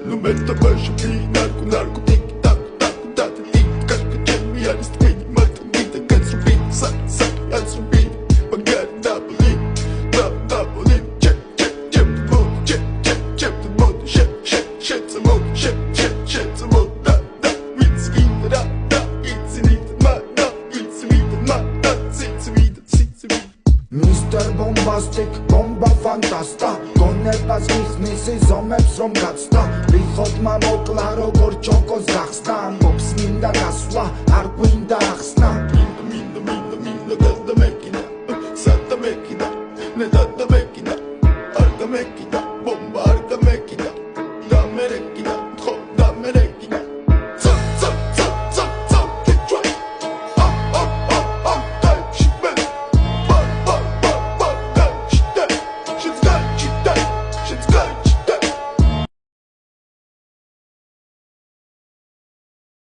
No meta baixo que narco narco tic tac tac tac tic tac que me ares tem mata vida que subir sac sac a subir pagar double double check check check check check check the mode shit shit shit the mode shit shit shit the mode da it's in da it's in it ma da it's in it ma da it's in it Mr. Bombastic, bomba fantasta გონებას გიხსნის ზომებს რომ გაცდა ვიხოთ მამოკლა როგორ ჩოკოს გახსნა ამბობს მინდა გასვლა არ გვინდა ახსნა მინდა და მექინა სადა მექინა ნედა და